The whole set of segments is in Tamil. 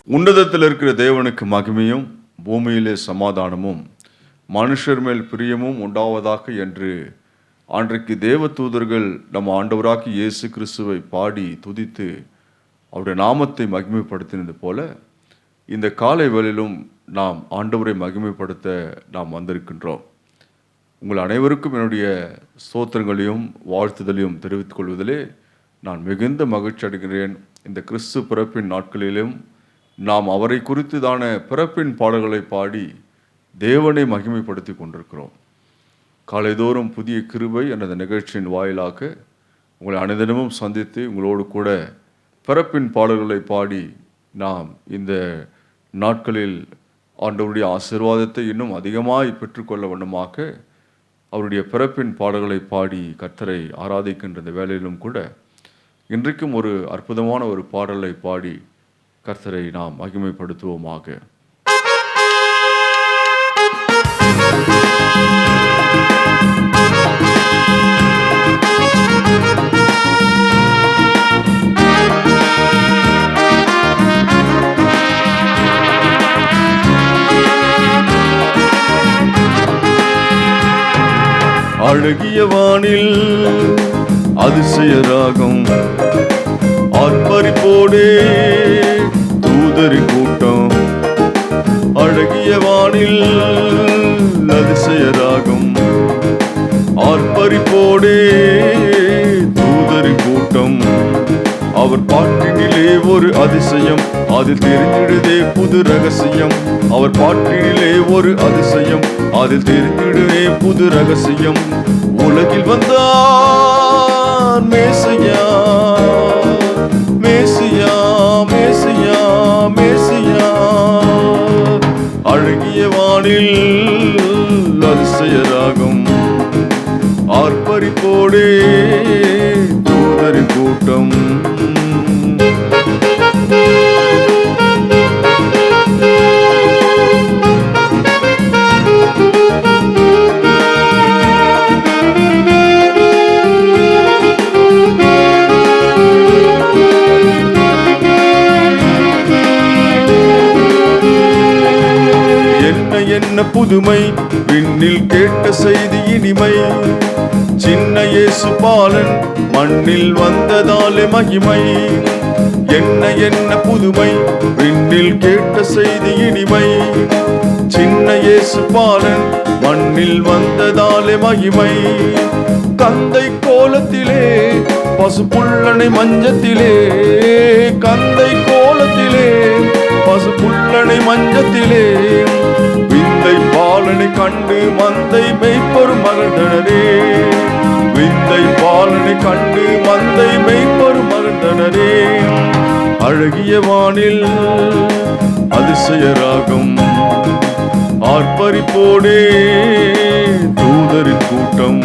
உன்னதத்தில் இருக்கிற தேவனுக்கு மகிமையும் பூமியிலே சமாதானமும் மனுஷர் மேல் பிரியமும் உண்டாவதாக என்று அன்றைக்கு தேவ தூதர்கள் நம் ஆண்டவராகி இயேசு கிறிஸ்துவை பாடி துதித்து அவருடைய நாமத்தை மகிமைப்படுத்தினது போல இந்த காலை வேளையிலும் நாம் ஆண்டவரை மகிமைப்படுத்த நாம் வந்திருக்கின்றோம். உங்கள் அனைவருக்கும் என்னுடைய ஸ்தோத்திரங்களையும் வாழ்த்துதலையும் தெரிவித்துக் கொள்வதிலே நான் மிகுந்த மகிழ்ச்சி அடைகிறேன். இந்த கிறிஸ்து பிறப்பின் நாட்களிலும் நாம் அவரை குறித்துதான பிறப்பின் பாடல்களை பாடி தேவனை மகிமைப்படுத்தி கொண்டிருக்கிறோம். காலைதோறும் புதிய கிருபை என்ற நிகழ்ச்சியின் வாயிலாக உங்களை அனைதினமும் சந்தித்து உங்களோடு கூட பிறப்பின் பாடல்களை பாடி நாம் இந்த நாட்களில் ஆண்டவருடைய ஆசீர்வாதத்தை இன்னும் அதிகமாய் பெற்றுக்கொள்ள வண்ணமாக அவருடைய பிறப்பின் பாடல்களை பாடி கர்த்தரை ஆராதிக்கின்ற இந்த வேளையிலும் கூட இன்றைக்கும் ஒரு அற்புதமான ஒரு பாடலை பாடி கர்த்தரை நாம் மகிமைப்படுத்துவோமாக. அழகிய வானில் அதிசய ராகம் ஆர்ப்பரிப்போடே தூதரி கூட்டம். அழகிய வானில் அதிசய ராகம் ஆர்ப்பரிப்போடே தூதரி கூட்டம். அவர் பாட்டினிலே ஒரு அதிசயம், அதில் தெரிந்திடுதே புது ரகசியம். அவர் பாட்டினிலே ஒரு அதிசயம், அதில் தெரிந்திடுதே புது ரகசியம். உலகில் வந்தான் மேசியா, மேசியா, மேசியா, மேசியா. அழகிய வானில் அதிசய ராகம் ஆர்ப்பரிப்போடே தூதரி கூட்டம். என்ன புதுமை விண்ணில் கேட்ட செய்தி இனிமை. சின்ன இயேசு பாலன் மண்ணில் வந்ததாலே மகிமை. என்ன புதுமை விண்ணில் கேட்ட செய்தி இனிமை. சின்ன இயேசு பாலன் மண்ணில் வந்ததாலே மகிமை. கந்தை கோலத்திலே பசுப்புள்ளனை மஞ்சத்திலே, கந்தை கோலத்திலே பசுப்புள்ளனை மஞ்சத்திலே. விந்தை பாலனை கண்டு மந்தை மெய்ப்பொரு மகிழ்ந்தனரே. விந்தை பாலனை கண்டு மந்தை மெய்ப்பொரு மகிழ்ந்தனரே. அழகிய வானில் அதிசய ராகம் ஆர்ப்பரிப்போடே தூதரின் கூட்டம்.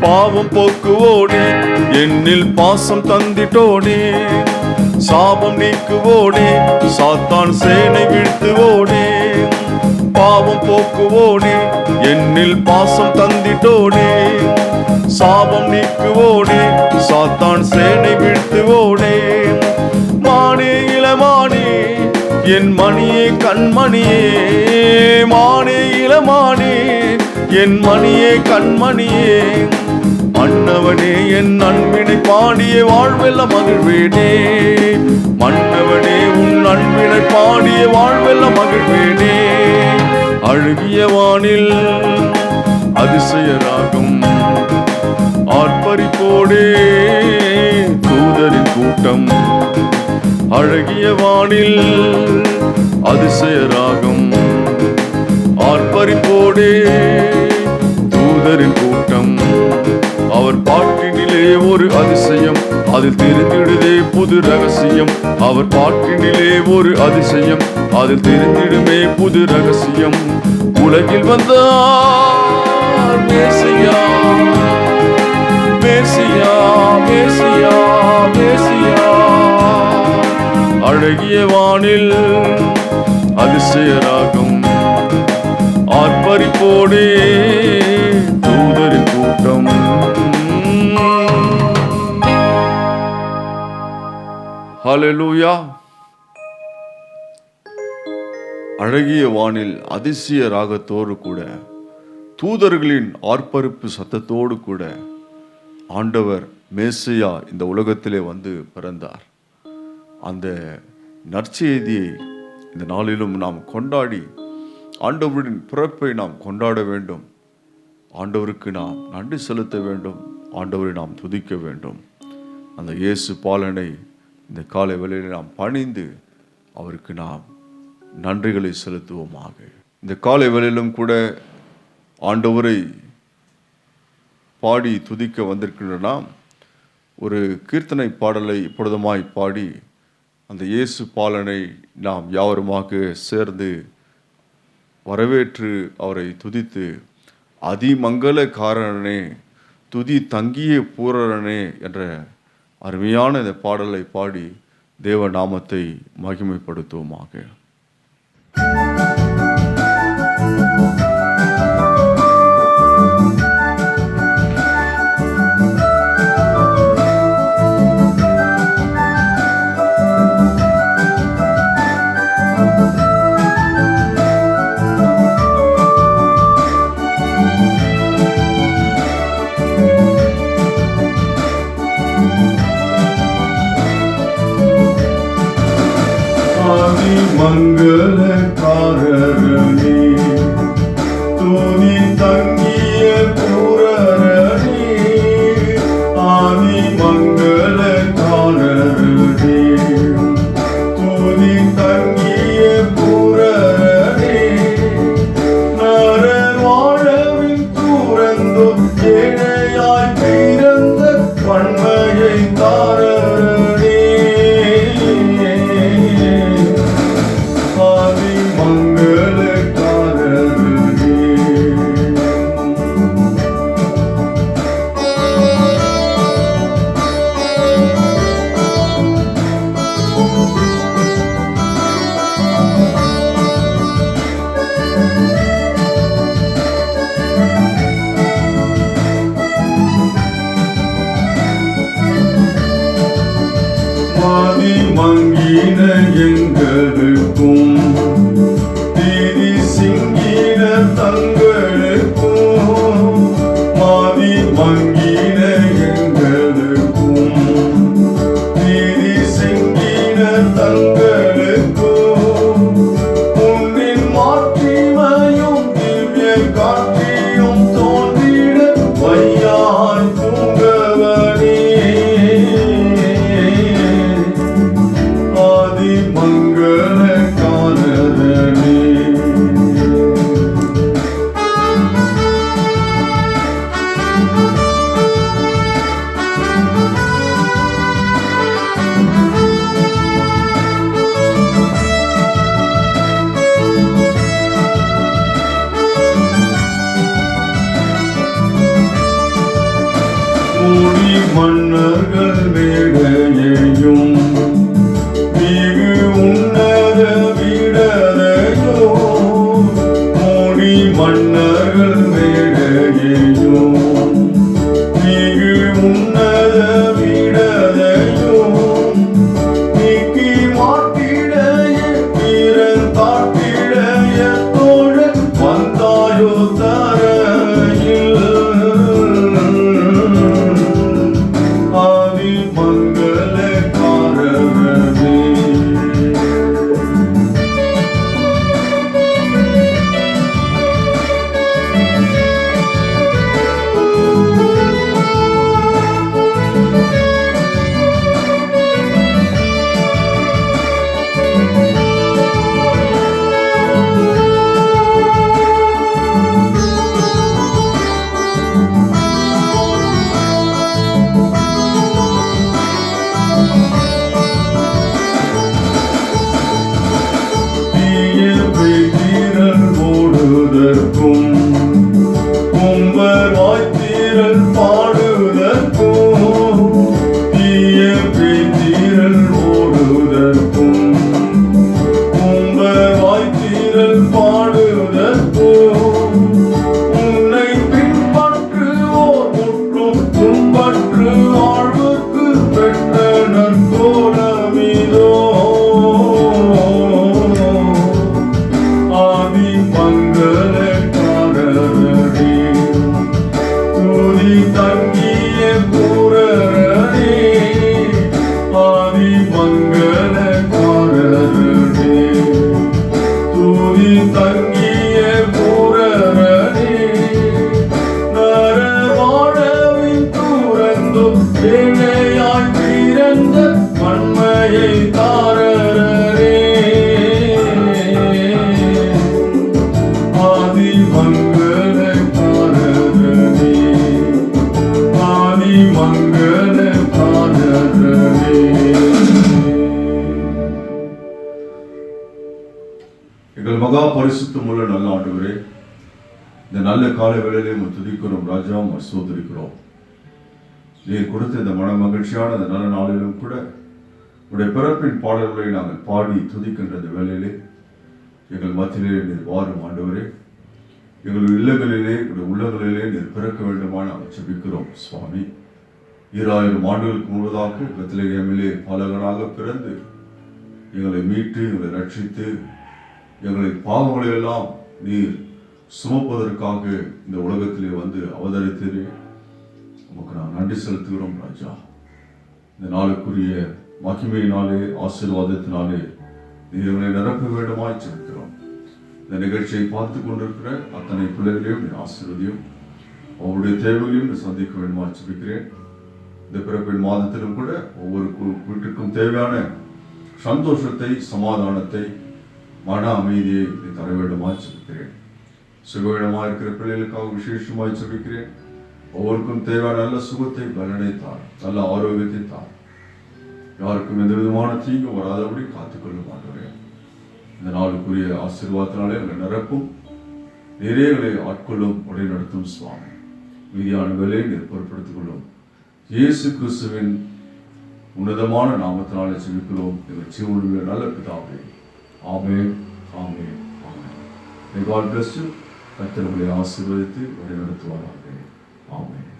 பாவம் போக்குவோனே, என்னில் பாசம் தந்திட்டோனே. சாபம் நீக்குவோனே, சாத்தான் சேனை வீழ்த்துவோனே. பாவம் போக்குவோனே, என்னில் பாசம் தந்திட்டோனே. சாபம் நீக்குவோனே, சாத்தான் சேனை வீழ்த்துவோனே. மானே இளமானே என் மணியே கண்மணியே, மானே இளமானே என் மணியே கண்மணியே. மன்னவனே என் அன்பினை பாடிய வாழ்வெல்லாம் மகிழ்வேனே. மன்னவனே உன் அன்பினை பாடிய வாழ்வெல்லாம் மகிழ்வேனே. அழகிய வானில் அதிசய ராகம் ஆர்ப்பரிப்போடே தூதரின் கூட்டம். அழகிய வானில் அதிசய ராகம் ஆர்ப்பரிப்போடே தூதரின் கூட்டம். அவர் பாட்டினிலே ஒரு அதிசயம், அதில் தெரிந்திடுதே புது ரகசியம். அவர் பாட்டினிலே ஒரு அதிசயம், அதில் தெரிந்திடுமே புது ரகசியம். உலகில் வந்தார் மேசியா, மேசியா, மேசியா, மேசியா. அழகிய வானில் அதிசயராகம் ஆர்ப்பரிப்போடே தூதரின் கூட்டம். ஹல்லேலூயா. அழகிய வானில் அதிசய ராகத்தோடு கூட, தூதர்களின் ஆர்ப்பரிப்பு சத்தத்தோடு கூட ஆண்டவர் மேசியா இந்த உலகத்திலே வந்து பிறந்தார். அந்த நற்செய்தியை இந்த நாளிலும் நாம் கொண்டாடி ஆண்டவரின் பிறப்பை நாம் கொண்டாட வேண்டும். ஆண்டவருக்கு நாம் நன்றி செலுத்த வேண்டும். ஆண்டவரை நாம் துதிக்க வேண்டும். அந்த இயேசு பாலனை இந்த காலை வேளையில் நாம் பணிந்து அவருக்கு நாம் நன்றிகளை செலுத்துவோமாக. இந்த காலை வேளையிலும் கூட ஆண்டவரை பாடி துதிக்க வந்திருக்கின்றன. ஒரு கீர்த்தனை பாடலை இப்பொழுதுமாய் பாடி அந்த இயேசு பாலனை நாம் யாவருமாக சேர்ந்து வரவேற்று அவரை துதித்து, அதிமங்கலக்காரனே துதி தங்கிய பூரணனே என்ற அருமையான இந்த பாடலை பாடி தேவ நாமத்தை மகிமைப்படுத்துவோமாக. மங்களக்காரனே துதி தங்கிய பூரணனே, ஆதி மங்களக்காரனே துதி தங்கிய பூரணனே. நரன் வாழவின் தூரந்தோ ஏழையாய் பிறந்த வன்மையை தாரனே. மங்கின எங்களுக்கும் தீதி சிங்கின தங்களுக்கும், மாதி மங்கின எங்களுக்கும் தீதி சிங்கின தங்களுக்கும், உன்னின் மாற்றிமையும் திவ்ய காட்சியும் தோன்றிட வையாய் தூங்கவனே. மங்களக்காரனே மூடி மன்னர்கள் மேடையையும் மன்னர்கள் மேடையையும் மிகு உன்னத விடதையும் நீக்கி மாட்டிடைய வீரன் காட்டிடைய தோழ வந்தாயோ தரையில். ஆதி மங்களக்காரனே பரிசுத்தமுள்ள நல்ல ஆண்டவரே, இந்த நல்ல கால வேளையிலே துதிக்கிறோம் ராஜா, சோதரிக்கிறோம். நீர் கொடுத்த இந்த மன மகிழ்ச்சியான இந்த நல்ல நாளிலும் கூட உடைய பிறப்பின் பாடல்களை நாங்கள் பாடி துதிக்கின்ற இந்த வேளையிலே எங்கள் மத்தியிலே நீர் வாரும் ஆண்டவரே. எங்கள் இல்லங்களிலே உடைய உள்ளங்களிலே நீர் பிறக்க வேண்டுமான நாங்கள் ஜெபிக்கிறோம் சுவாமி. 2000 ஆண்டுகளுக்கு முன்பதாக பெத்லகேமிலே பாலகனாக பிறந்து எங்களை மீட்டு எங்களை ரட்சித்து எங்களின் பாவங்களை எல்லாம் நீர் சுமப்பதற்காக இந்த உலகத்திலே வந்து அவதரித்தீரே, உமக்கு நான் நன்றி செலுத்துகிறோம் ராஜா. இந்த நாளுக்குரிய மகிமையினாலே ஆசீர்வாதத்தினாலே நீர் எங்களை நிரப்ப வேண்டுமாய் ஜெபிக்கிறோம். இந்த நிகழ்ச்சியை பார்த்து கொண்டிருக்கிற அத்தனை பிள்ளைகளையும் நீர் ஆசீர்வதியும், அவருடைய தேவைகளையும் சந்திக்க வேண்டுமாய் ஜெபிக்கிறேன். இந்த பிறப்பின் மாதத்திலும் கூட ஒவ்வொரு வீட்டுக்கும் தேவையான சந்தோஷத்தை, சமாதானத்தை, மன அமைதியை நீ தர வேண்டுமாய் ஜெபிக்கிறேன். சுகவீனமாக இருக்கிற பிள்ளைகளுக்காக விசேஷமாய் ஜெபிக்கிறேன். ஒவ்வொருக்கும் தேவையான நல்ல சுகத்தை, பலனை தார், நல்ல ஆரோக்கியத்தை தார். யாருக்கும் எந்த விதமான தீங்கும் வராதபடி காத்துக்கொள்ள மாட்டேன். இந்த நாளுக்குரிய ஆசீர்வாதத்தினாலே எங்களை நிரப்பும், நிறையங்களை ஆட்கொள்ளும், உடை நடத்தும் சுவாமி. மீதியான வேலையை நீர் பொருட்படுத்திக் கொள்ளும். இயேசு கிறிஸ்துவின் உன்னதமான நாமத்தினாலே ஜெபிக்கிறோம் எங்கள் ஜீவனுள்ள நல்ல பிதாவே. ஆமென், ஆமென், ஆமென். May God bless you. கர்த்தர் உங்களை ஆசீர்வதித்து வழி நடத்துவாராக. ஆமென்.